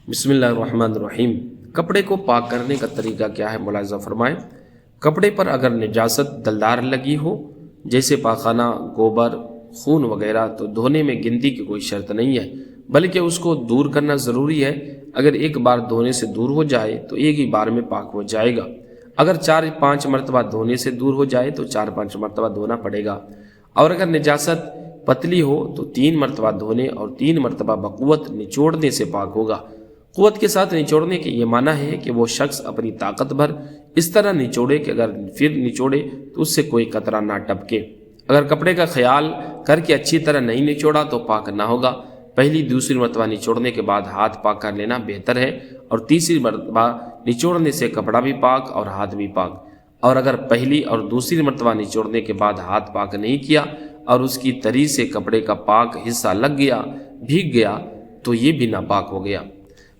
बिस्मिल्लाहिर्रहमानिर्रहीम। कपड़े को पाक करने का तरीका क्या है, मुलाज़ा फरमाएं। कपड़े पर अगर निजासत दलदार लगी हो, जैसे पाखाना, गोबर, खून वगैरह, तो धोने में गिनती की कोई शर्त नहीं है, बल्कि उसको दूर करना ज़रूरी है। अगर एक बार धोने से दूर हो जाए तो एक ही बार में पाक हो जाएगा। अगर 4-5 मरतबा धोने से दूर हो जाए तो 4-5 मरतबा धोना पड़ेगा। और अगर निजासत पतली हो तो 3 मरतबा धोने और 3 मरतबा बक़ुव्वत निचोड़ने से पाक होगा। क़ुव्वत के साथ निचोड़ने के ये माना है कि वो शख्स अपनी ताकत भर इस तरह निचोड़े कि अगर फिर निचोड़े तो उससे कोई कतरा ना टपके। अगर कपड़े का ख्याल करके अच्छी तरह नहीं निचोड़ा तो पाक ना होगा। पहली दूसरी मरतबा निचोड़ने के बाद हाथ पाक कर लेना बेहतर है, और तीसरी मरतबा निचोड़ने से कपड़ा भी पाक और हाथ भी पाक। और अगर पहली और दूसरी मरतबा निचोड़ने के बाद हाथ पाक नहीं किया और उसकी तरी से कपड़े का पाक हिस्सा लग गया, भीग गया, तो ये भी नापाक हो गया।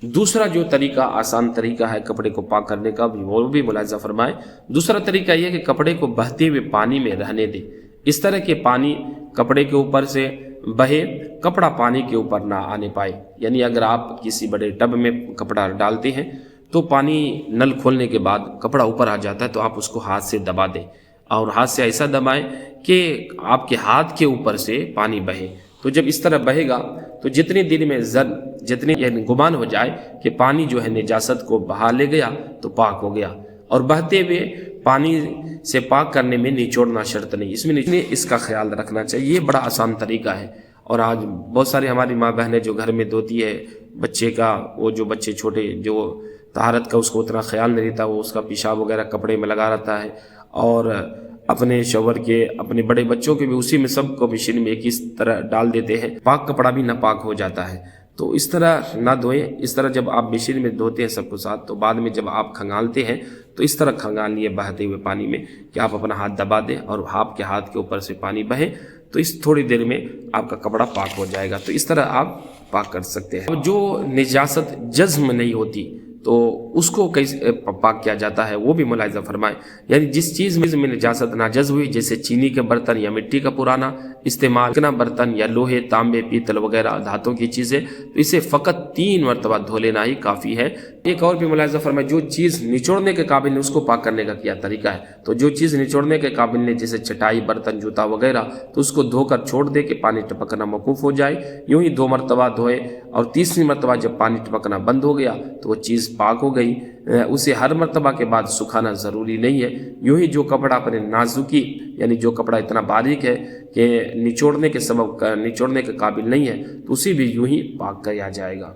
दूसरा जो तरीका, आसान तरीका है कपड़े को पाक करने का, वो भी मुलाज़ा फरमाएं। दूसरा तरीका यह कि कपड़े को बहते हुए पानी में रहने दें। इस तरह के पानी कपड़े के ऊपर से बहे, कपड़ा पानी के ऊपर ना आने पाए। यानी अगर आप किसी बड़े टब में कपड़ा डालते हैं तो पानी नल खोलने के बाद कपड़ा ऊपर आ जाता है, तो आप उसको हाथ से दबा दें, और हाथ से ऐसा दबाएं कि आपके हाथ के ऊपर से पानी बहे। तो जब इस तरह बहेगा तो जितनी देर में जितनी गुमान हो जाए कि पानी जो है निजासत को बहा ले गया तो पाक हो गया। और बहते हुए पानी से पाक करने में निचोड़ना शर्त नहीं, इसमें इसका ख्याल रखना चाहिए। ये बड़ा आसान तरीका है। और आज बहुत सारी हमारी माँ बहनें जो घर में धोती है बच्चे का, वो जो बच्चे छोटे जो तहारत का उसको उतना ख्याल नहीं रहता, वो उसका पेशाब वगैरह कपड़े में लगा रहता है, और अपने शोवर के, अपने बड़े बच्चों के भी उसी में सबको मशीन में एक ही तरह डाल देते हैं, पाक कपड़ा भी नापाक हो जाता है। तो इस तरह ना धोएं। इस तरह जब आप मशीन में धोते हैं सबको साथ, तो बाद में जब आप खंगालते हैं तो इस तरह खंगाल लिए बहते हुए पानी में कि आप अपना हाथ दबा दें और आपके हाथ के ऊपर से पानी बहे, तो इस थोड़ी देर में आपका कपड़ा पाक हो जाएगा। तो इस तरह आप पाक कर सकते हैं। जो निजासत जज्म नहीं होती तो उसको कैसे पाक किया जाता है, वो भी मुलाहिज़ा फरमाएं। यानी जिस चीज़ में निजासत नाजज़ हुई, जैसे चीनी के बर्तन या मिट्टी का पुराना इस्तेमाल, चिकना बर्तन या लोहे, तांबे, पीतल वगैरह धातों की चीज़ें, तो इसे फ़कत 3 मरतबा धो लेना ही काफ़ी है। एक और भी मुलाहिज़ा फरमाएं, जो चीज़ निचोड़ने के काबिल नहीं उसको पाक करने का क्या तरीका है। तो जो चीज़ निचोड़ने के काबिल नहीं, जैसे चटाई, बर्तन, जूता वगैरह, तो उसको धोकर छोड़ दे कि पानी टपकना मौकूफ़ हो जाए। यूँ ही 2 मरतबा धोए, और तीसरी मरतबा जब पानी टपकना बंद हो गया तो वो चीज़ पाक हो गई। उसे हर मरतबा के बाद सुखाना ज़रूरी नहीं है। यूँ ही जो कपड़ा अपने नाजुकी, यानी जो कपड़ा इतना बारीक है कि निचोड़ने के काबिल नहीं है, तो उसे भी यूँ ही पाक किया जाएगा।